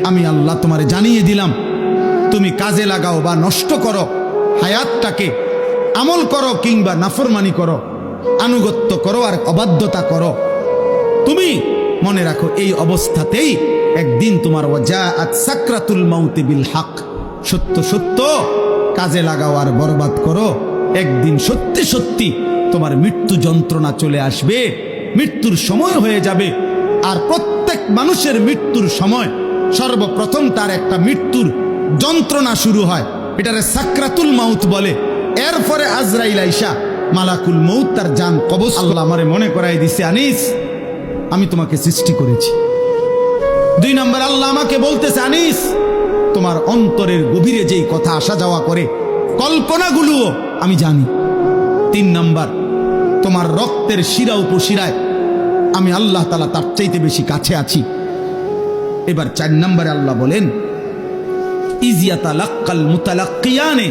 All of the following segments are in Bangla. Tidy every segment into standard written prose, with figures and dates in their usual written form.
আমি আল্লাহ তোমারে জানিয়ে দিলাম, তুমি কাজে লাগাও বা নষ্ট করো হায়াতটাকে, আমল করো কিংবা নাফরমানি করো, আনুগত্য করো আর অবাধ্যতা করো, তুমি মনে রাখো এই অবস্থাতেই একদিন তোমার ওয়াজাআত সাকরাতুল মাউতি বিল হক, সত্য সত্য কাজে লাগাও আর বরবাদ করো, একদিন সত্যি সত্যি তোমার মৃত্যু যন্ত্রণা চলে আসবে, মৃত্যুর সময় হয়ে যাবে। আর প্রত্যেক মানুষের মৃত্যুর সময় সর্বপ্রথম তার একটা মৃত্যুর যন্ত্রণা শুরু হয়, এটারে সাকরাতুল মাউত বলে। এরপরে আজরাইল আইসা মালাকুল মউত তার জান কবজ। আল্লাহ আমারে মনে করাই দিছে, আনিস আমি তোমাকে সৃষ্টি করেছি। 2 নম্বর আল্লাহ আমাকে বলতেছে, আনিস তোমার অন্তরের গভীরে যেই কথা আসা যাওয়া করে কল্পনাগুলোও আমি জানি। 3 নম্বর তোমার রক্তের শিরা উপশিরায় আমি আল্লাহ তাআলা তার চাইতে বেশি কাছে আছি। এবার 4 নম্বরে আল্লাহ বলেন, ইজিয়াতালাক্কাল মুতালাক্কিয়ানে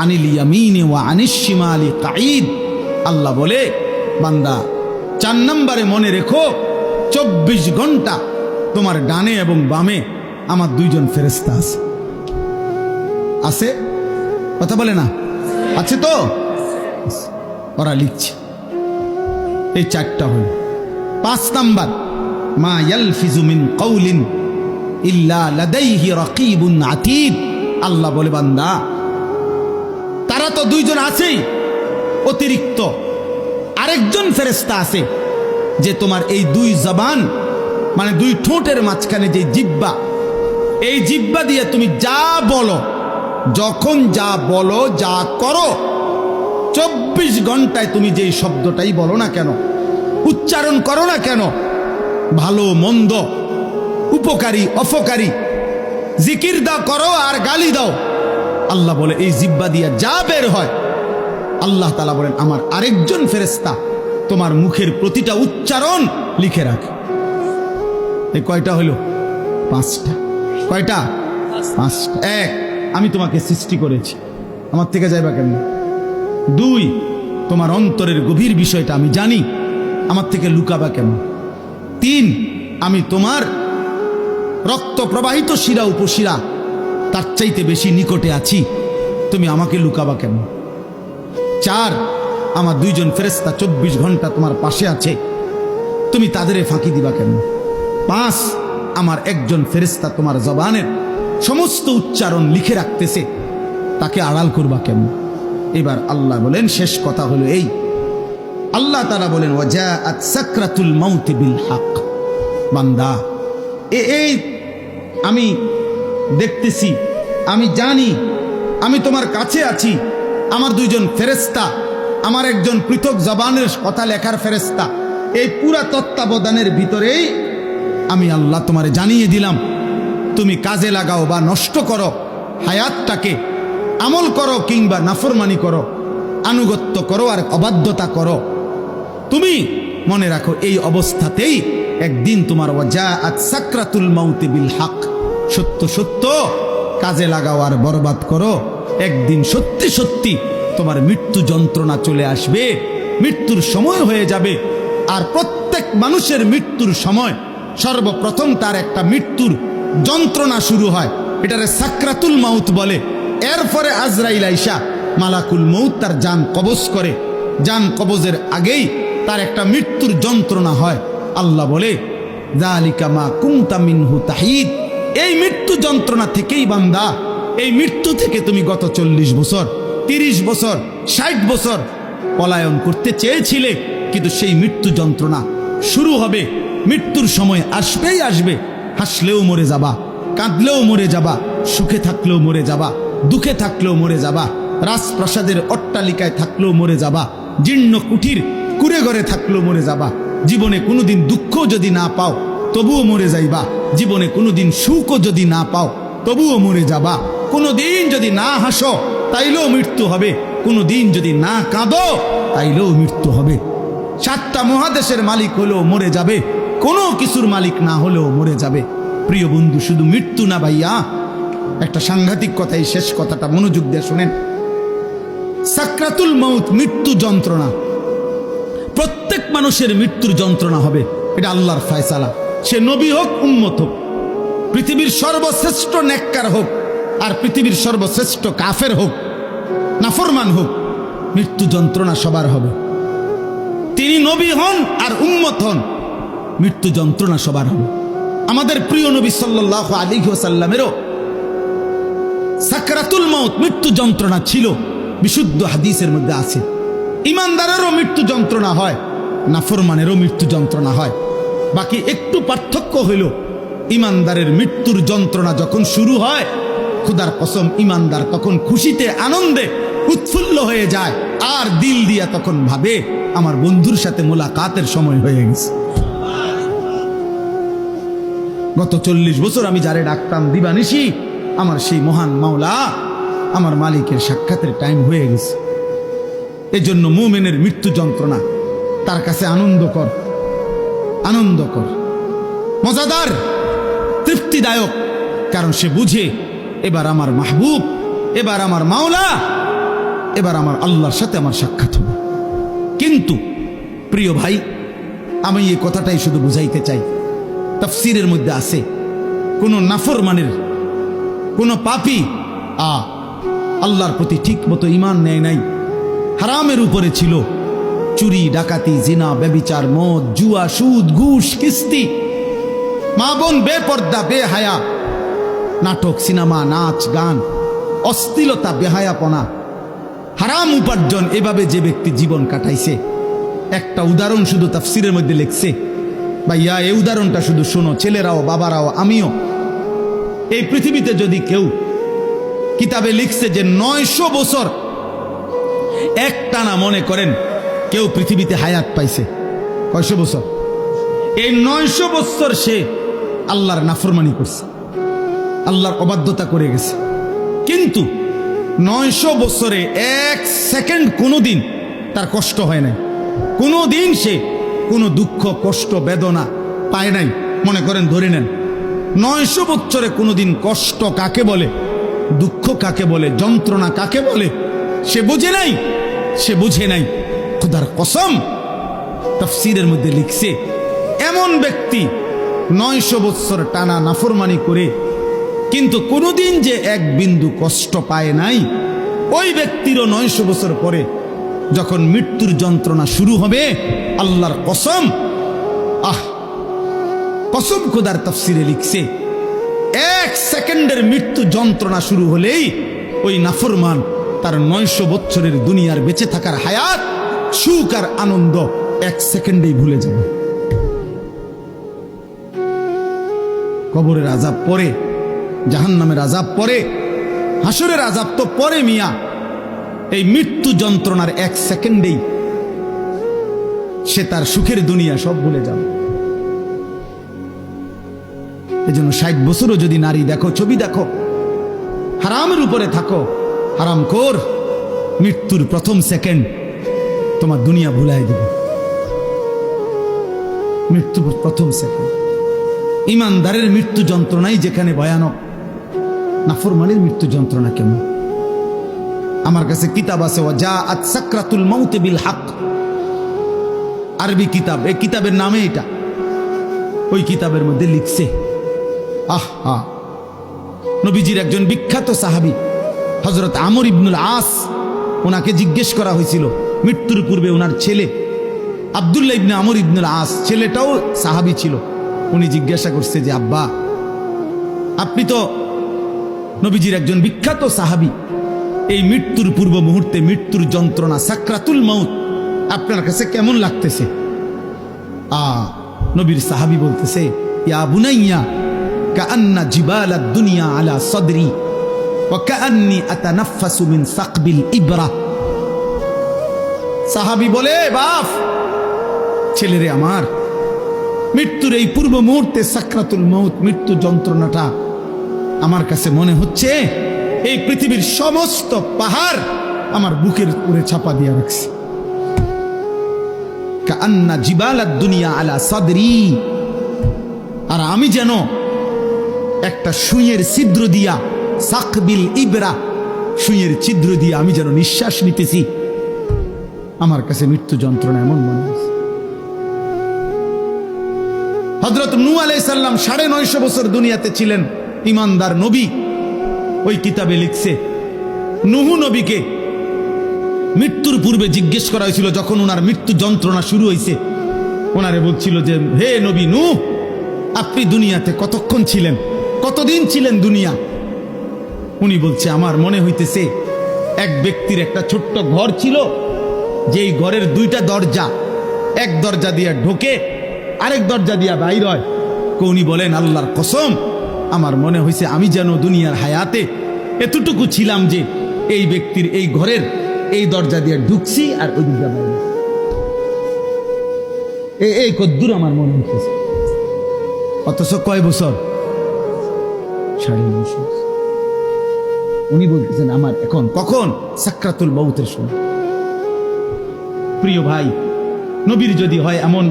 আনিল ইয়ামিনি ওয়া আনিশ শিমালি কাঈদ। আল্লাহ বলে, বান্দা 4 নম্বরে মনে রেখো 24 ঘন্টা তোমার ডানে এবং বামে আমার 2 জন ফেরেশতা আছে। আছে? কথা বলে না? আছে তো? ওরা লিখছে। এই 4টা হল। 5 নাম্বার, মা ইয়ালফিজু মিন কাউলিন ইল্লা লাদাইহি রাকিবুন আতীদ। আল্লাহ বলে, বান্দা তারা তো 2 জন আছেই, অতিরিক্ত আরেকজন ফেরেশতা আছে যে তোমার এই 2 জবান মানে 2 ঠোঁটের মাঝখানে যে জিহ্বা, এই জিহ্বা দিয়ে তুমি যা বলো, যখন যা বলো, যা করো, 24 ঘন্টায় তুমি যেই শব্দটাই বলো না কেন, উচ্চারণ করো না কেন, ভালো মন্দ, উপকারী অপকারী, জিকির দাও করো আর গালি দাও, আল্লাহ বলে এই জিহ্বা দিয়ে যা বের হয়, আল্লাহ তাআলা বলেন আমার আরেকজন ফেরেশতা তোমার মুখের প্রতিটা উচ্চারণ লিখে রাখে। এই কয়টা হলো? 5টা। কয়টা? 5টা। 1, আমি তোমাকে সৃষ্টি করেছি, আমার থেকে যাইবা কেমন? 2, তোমার অন্তরের গভীর বিষয়টা আমি জানি, আমার থেকে লুকাবা কেমন? 3, আমি তোমার রক্ত প্রবাহিত শিরা উপশিরা তার চাইতে বেশি নিকটে আছি, তুমি আমাকে লুকাবা কেমন? 4, আমার 2 জন ফেরেশতা 24 ঘন্টা তোমার পাশে আছে, তুমি তাদের ফাঁকি দিবা কেমন? 5, আমার একজন ফেরেশতা তোমার জবানের সমস্ত উচ্চারণ লিখে রাখতেছে, তাকে আড়াল করবা কেমন? এবার আল্লাহ বলেন, শেষ কথা হলো এই, আল্লাহ তাআলা বলেন, ওয়াজাআত সাকরাতুল মাউতি বিল হক। বান্দা এই আমি দেখতেছি, আমি জানি, আমি তোমার কাছে আছি, আমার 2 জন ফেরেশতা, আমার একজন পৃথক জবানের কথা লেখার ফেরেশতা, এই পুরা তত্ত্বাবধানের ভিতরেই আমি আল্লাহ তোমারে জানিয়ে দিলাম, তুমি কাজে লাগাও বা নষ্ট করো হায়াতটাকে, আমল করো কিংবা নাফরমানি করো, আনুগত্য করো আর অবাধ্যতা করো, তুমি মনে রাখো এই অবস্থাতেই একদিন তোমার ওয়াজাআত সাকরাতুল মাউতি বিল হক, সত্য সত্য কাজে লাগাও আর বরবাদ করো, একদিন সত্যি সত্যি তোমার মৃত্যু যন্ত্রণা চলে আসবে, মৃত্যুর সময় হয়ে যাবে। আর প্রত্যেক মানুষের মৃত্যুর সময় সর্বপ্রথম তার একটা মৃত্যুর যন্ত্রণা শুরু হয়, এটারে সাকরাতুল মাউত বলে। এরপরে আজরাইল আইসা মালাকুল মউত তার জান কবজ করে, জান কবজের আগেই তার একটা মৃত্যুর যন্ত্রণা হয়। আল্লাহ বলে, যালিকা মা কুনতা মিনহু তাহিদ। এই মৃত্যু যন্ত্রণা থেকেই বান্দা, এই মৃত্যু থেকে তুমি গত 40 বছর, 30 বছর, 60 বছর পলায়ন করতে চেয়েছিলে, কিন্তু সেই মৃত্যু যন্ত্রণা শুরু হবে, মৃত্যুর সময় আসবেই আসবে। হাসলেও মরে যাবা, কাঁদলেও মরে যাবা, সুখে থাকলেও মরে যাবা, দুঃখে থাকলেও মরে যাবা, রাজপ্রাসাদের অট্টালিকায় থাকলেও মরে যাবা, জীর্ণ কুঠির কুড়ে ঘরে থাকলেও মরে যাবা। জীবনে কোনোদিন দুঃখ যদি না পাও তবুও মরে যাইবা, জীবনে কোনোদিন সুখও যদি না পাও তবুও মরে যাবা, কোনোদিন যদি না হাসো তাইলেও মৃত্যু হবে, কোনোদিন যদি না কাঁদো তাইলেও মৃত্যু হবে। 7টা মহাদেশের মালিক হলেও মরে যাবে, কোনো কিছুর মালিক না হলেও মরে যাবে। প্রিয় বন্ধু, শুধু মৃত্যু না ভাইয়া, একটা সাংঘাতিক কথা, এই শেষ কথাটা মনোযোগ দিয়ে শুনেন। সাকরাতুল মাউত মৃত্যু যন্ত্রণা, প্রত্যেক মানুষের মৃত্যুর যন্ত্রণা হবে, এটা আল্লাহর ফয়সালা, সে নবী হোক উম্মত হোক। পৃথিবীর সর্বশ্রেষ্ঠ নেককার হোক আর পৃথিবীর সর্বশ্রেষ্ঠ কাফের হোক, নাফরমান হোক, মৃত্যু যন্ত্রণা সবার হবে। তিনি নবী হন আর উম্মত হন, মৃত্যু যন্ত্রণা সবার হবে। আমাদের প্রিয় নবী সাল্লাল্লাহু আলাইহি ওয়াসাল্লামেরও সাকরাতুল মাউত মৃত্যু যন্ত্রণা ছিল, বিশুদ্ধ হাদিসের মধ্যে আছে। ইমানদারেরও মৃত্যু যন্ত্রণা হয়, নাফরমানেরও মৃত্যু যন্ত্রণা হয়। বাকি একটু পার্থক্য হইল, ইমানদারের মৃত্যুর যন্ত্রণা যখন শুরু হয়, খুদার কসম ইমানদার তখন খুশিতে আনন্দে উৎফুল্ল হয়ে যায়, আর দিল দিয়া তখন ভাবে আমার বন্ধুর সাথে মোলাকাতের সময় হয়ে গেছে। গত 40 বছর আমি যারে ডাকতাম দিবানিশি, আমার সেই মহান মাওলা, আমার মালিকের সাক্ষাতের টাইম হয়ে গেছে। এজন্য মুমিনের মৃত্যু যন্ত্রণা তার কাছে আনন্দকর, আনন্দকর, মজাদার, তৃপ্তিদায়ক। কারণ সে বুঝে এবার আমার মাহবুব, এবার আমার মাওলা, এবার আমার আল্লাহর সাথে আমার সাক্ষাৎ হবে। কিন্তু প্রিয় ভাই, আমি এই কথাটাই শুধু বুঝাইতে চাই, তাফসীরের মধ্যে আছে কোন নাফরমানের, কোন পাপী আল্লাহর প্রতি ঠিক মতো ঈমান নেয় নাই, হারামের উপরে ছিল, চুরি, ডাকাতি, জিনা, ব্যভিচার, মদ, জুয়া, সুদ, ঘুষ, কিস্তি, মা বোন বেপর্দা, বেহায়া, নাটক, সিনেমা, নাচ, গান, অশ্লীলতা, বেহায়াপনা, হারাম উপার্জন, এভাবে যে ব্যক্তি জীবন কাটাইছে, একটা উদাহরণ শুধু তাফসীরের মধ্যে লিখছে। ভাইয়া, এই উদাহরণটা শুধু শোনো, ছেলেরাও, বাবারাও, আমিও। এই পৃথিবীতে যদি কেউ, কিতাবে লিখছে যে 900 বছর একটানা, মনে করেন কেউ পৃথিবীতে হায়াত পাইছে, কয়শো বছর? এই 900 বছর সে আল্লাহর নাফরমানি করছে, আল্লাহর অবাধ্যতা করে গেছে। কিন্তু 900 বছরে 1 সেকেন্ড কোনোদিন তার কষ্ট হয় নাই, কোনোদিন সে কোনো দুঃখ, কষ্ট, বেদনা পায় নাই। মনে করেন, ধরে নেন 900 বছরে কোনোদিন কষ্ট কাকে বলে, দুঃখ কাকে বলে, যন্ত্রণা কাকে বলে সে বুঝে নাই, সে বুঝে নাই। খোদার কসম, তাফসীরের মধ্যে লিখছে, এমন ব্যক্তি 900 বছর টানা নাফরমানি করে কিন্তু কোনোদিন যে এক বিন্দু কষ্ট পায় নাই, ওই ব্যক্তিরও 900 বছর পরে যখন মৃত্যুর যন্ত্রণা শুরু হবে, আল্লাহর কসম, কসম খোদার তাফসীরে লিখছে, 1 সেকেন্ডের মৃত্যু যন্ত্রণা শুরু হলেই ওই নাফরমান তার 900 বছরের দুনিয়ার বেঁচে থাকার হায়াত, সুখ আর আনন্দ 1 সেকেন্ডেই ভুলে যাবে। কবরের আযাব পরে, জাহান্নামের আযাব পরে, হাসরের আযাব তো পরে মিয়া। এই মৃত্যু যন্ত্রণার 1 সেকেন্ডেই সে তার সুখের দুনিয়া সব ভুলে যাবে। এজন্য 60 বছরও যদি নারী দেখো, ছবি দেখো, হারামের উপরে থাকো, হারামখোর, মৃত্যুর প্রথম সেকেন্ড তোমার দুনিয়া ভুলাই দেবে। মৃত্যুর প্রথম সেকেন্ড। ইমানদারের মৃত্যু যন্ত্রণাই যেখানে ভয়ানক, নাফরমানের মৃত্যু যন্ত্রণা কেমন? আমার কাছে কিতাব আছে, ওয়াজাআত সাকরাতুল মাউত বিল হক, আরবি কিতাব। এই কিতাবের নামে এটা। ওই কিতাবের মধ্যে লিখছে, নবীজির একজন বিখ্যাত সাহাবী হযরত আমর ইবনুল আস, ওনাকে জিজ্ঞেস করা হয়েছিল মৃত্যুর পূর্বে, ওনার ছেলে আব্দুল্লাহ ইবনে আমর ইবনুল আস, ছেলেটাও সাহাবী ছিল। উনি জিজ্ঞাসা করছে যে, আব্বা, আপনি তো নবীজির একজন বিখ্যাত সাহাবী, এই মৃত্যুর পূর্ব মুহূর্তে মৃত্যুর যন্ত্রণা, সাকরাতুল মাউত আপনার কাছে কেমন লাগতেছে? নবীর সাহাবী বলতেছে, ইয়া বুনাইয়া কাআন্না জিবালাদ দুনিয়া আলা সাদরি ওয়া কাআন্নি আতানাফাসু মিন সাকবিল ইবরা। সাহাবী বলে, বাপ, ছেলেরে আমার, মৃত্যুর এই পূর্ব মুহূর্তে সাকরাতুল মাউত, মৃত্যু যন্ত্রণাটা আমার কাছে মনে হচ্ছে এই পৃথিবীর সমস্ত পাহাড় আমার বুকের উপরে চাপা দিয়ে রাখছে। কাআন্না জিবালাদ দুনিয়া আলা সাদরি, আর আমি যেন একটা সুইয়ের ছিদ্র দিয়া, সাকবিল ইবরা, সুইয়ের ছিদ্র দিয়ে আমি যেন নিঃশ্বাস নিতেছি। আমার কাছে মৃত্যু যন্ত্রণা এমন মনে হচ্ছে। হযরত নূহ আলাইহিস সালাম 950 বছর দুনিয়াতে ছিলেন, ইমানদার নবী। ওই কিতাবে লিখছে নূহ নবীকে মৃত্যুর পূর্বে জিজ্ঞেস করা হয়েছিল, যখন ওনার মৃত্যু যন্ত্রণা শুরু হয়েছে, ওনারে বলছিল যে হে নবী নূহ, আপনি দুনিয়াতে কতক্ষণ ছিলেন, কতদিন ছিলেন দুনিয়া? উনি বলছে আমার মনে হইতেছে এক ব্যক্তির একটা ছোট্ট ঘর ছিল, যেই ঘরের দুইটা দরজা, এক দরজা দিয়া ঢোকে, আরেক দরজা দিয়া বাইর হয়। উনি বলেন আল্লাহর কসম, আমার মনে হয়েছে আমি যেন দুনিয়ার হায়াতে এতটুকু ছিলাম যে এই ব্যক্তির এই ঘরের এই দরজা দিয়ে ঢুকছি আর ওই দিকে বাইরে। এই কদ্দুর আমার মনে হইতেছে। অথচ কয় বছর? 9.5 বছর। উনি বলতেছেন আমার এখন কখন? সাকরাতুল মউতের সময়। প্রিয় ভাই, নবীর যদি হয় এমন,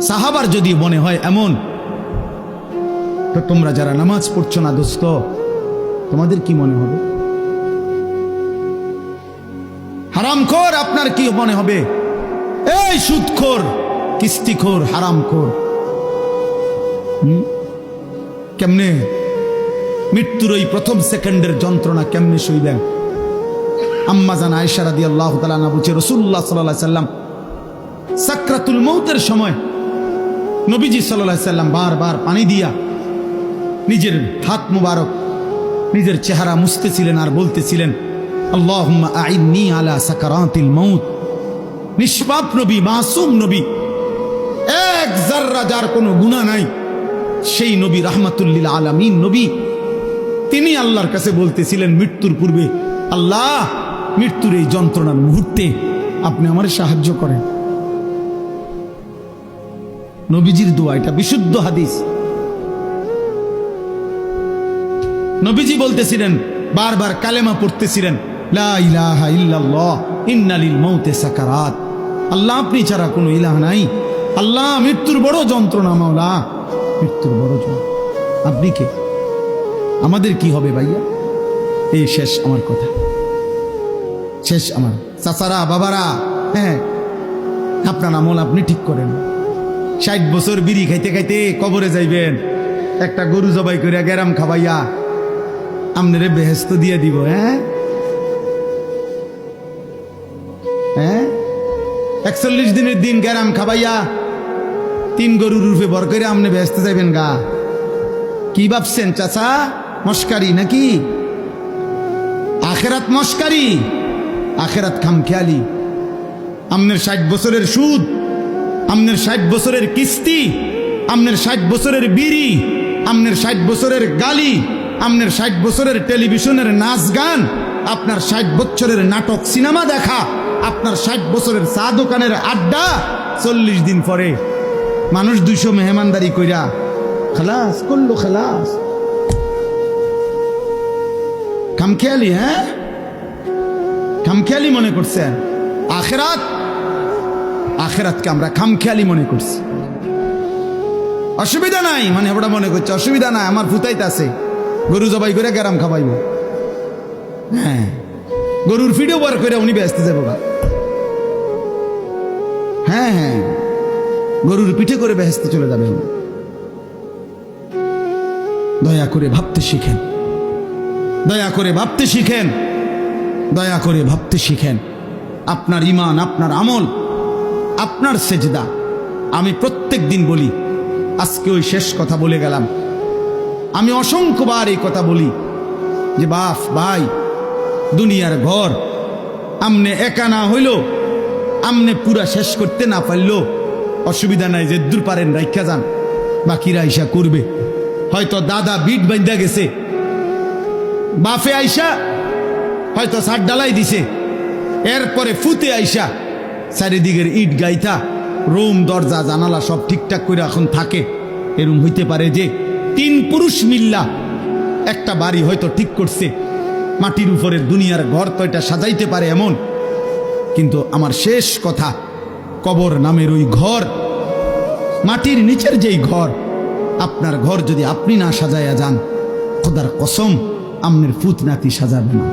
সাহাবার যদি মনে হয় এমন, তো তোমরা যারা নামাজ পড়ছো না দোস্ত, তোমাদের কি মনে হবে? হারামখোর আপনার কি মনে হবে? এই সুদখোর, কিস্তিখোর, হারামখোর, কেমনে মৃত্যুর ওই প্রথম সেকেন্ডের যন্ত্রণা কেমনে সইলেন? আম্মা জান আয়েশা রাদিয়াল্লাহু তাআলা আনহা বলছে রাসূলুল্লাহ সাল্লাল্লাহু আলাইহি সাল্লাম সাকরাতুল মউতের সময় নবীজি সাল্লাল্লাহু আলাইহি সাল্লাম বারবার পানি দিয়া নিজের হাত মুবারক, নিজের চেহারা মুছতেছিলেন আর বলতেছিলেন আল্লাহুম্মা আইন্নি আলা সাকারাতিল মউত। নিষ্পাপ নবী, মাসুম নবী, এক যাররা যার কোনো গুনাহ নাই, সেই নবী রাহমাতুল লিল আলামিন নবী, তিনি আল্লাহর কাছে বলতেছিলেন মৃত্যুর পূর্বে, আল্লাহ মৃত্যুর এই যন্ত্রণার মুহূর্তে আপনি আমার সাহায্য করেন। নবীজির দোয়া, এটা বিশুদ্ধ হাদিস। নবীজি বলতেছিলেন, বারবার কালেমা পড়তেছিলেন, লা ইলাহা ইল্লাল্লাহ ইন্না লিল মাউতি সাকারাত। আল্লাহ আপনি ছাড়া কোনো ইলাহ নাই, আল্লাহ মৃত্যুর বড় যন্ত্রণা, মাওলা মৃত্যুর বড় যন্ত্রণা। আপনি কে? আমাদের কি হবে ভাইয়া? এই শেষ আমার কথা, শেষ আমার চাচারা, বাবারা, হ্যাঁ আপনার আমল আপনি ঠিক করেন। 60 বছর বিড়ি খাইতে খাইতে কবরে যাইবেন, একটা গরু জবাই করিয়া গেরাম খাবাইয়া আমনেরে বেহেস্ত দিয়ে দিব। হ্যাঁ হ্যাঁ 41 দিনের দিন গেরাম খাবাইয়া 3 গরুর রূপে বর করে আমনে বেহেস্তে যাইবেন গা। কি ভাবছেন চাচা? মস্কারি নাকি? আখেরাত মস্কারি, আখেরাত খামখেয়ালি। আমনের 60 বছরের সুদ, আমনের 60 বছরের কিস্তি, আমনের 60 বছরের বিড়ি, আমনের 60 বছরের গালি, আমনের 60 বছরের টেলিভিশনের নাচ গান, আপনার 60 বছরের নাটক সিনেমা দেখা, আপনার 60 বছরের চা দোকানের আড্ডা, 40 দিন পরে মানুষ 200 মেহমানদারি কইরা খালাস করলো, খালাস। খামখেয়ালি, হ্যাঁ খামখেয়ালি মনে করছেন। আখেরাত, আখেরাতকে আমরা খামখেয়ালি মনে করছি। অসুবিধা নাই, মানে ওটা মনে করছে অসুবিধা নাই, আমার ফুতাইতে আছে, গরু জবাই করে গেরাম খাবাইব। হ্যাঁ গরুর ভিডিও বার করে উনি ব্যস্ত যাবো। হ্যাঁ হ্যাঁ গরুর পিঠে করে বেহেস্তে চলে যাবেন। দয়া করে ভাবতে শিখেন, দয়া করে ভাবতে শিখেন, দয়া করে ভাবতে শিখেন। আপনার ঈমান, আপনার আমল, আপনার সেজদা। আমি প্রত্যেক দিন বলি, আজকে ওই শেষ কথা বলে গেলাম। আমি অসংখ্যবার এই কথা বলি যে বাপ ভাই, দুনিয়ার ঘর আমনে একা না হইল, আমনে পুরা শেষ করতে না পারলো অসুবিধা নাই, যে দূর পারেন রাইখা যান, বাকিরা আইসা করবে। হয়তো দাদা বিট বাঁধা গেছে, বাফে আইসা হয়তো ছাদ ডালাই দিছে, এরপরে ফুতে আইসা চারিদিকের ইট গাইথা রুম দরজা জানালা সব ঠিকঠাক করে এখন থাকে। এরম হইতে পারে যে 3 পুরুষ মিল্লা একটা বাড়ি হয়তো ঠিক করছে, মাটির উপরের দুনিয়ার ঘর তো এটা সাজাইতে পারে এমন। কিন্তু আমার শেষ কথা, কবর নামের ওই ঘর, মাটির নিচের যেই ঘর, আপনার ঘর যদি আপনি না সাজাইয়া যান, খোদার কসম আমনের ফুত নাতি সাজাবে না।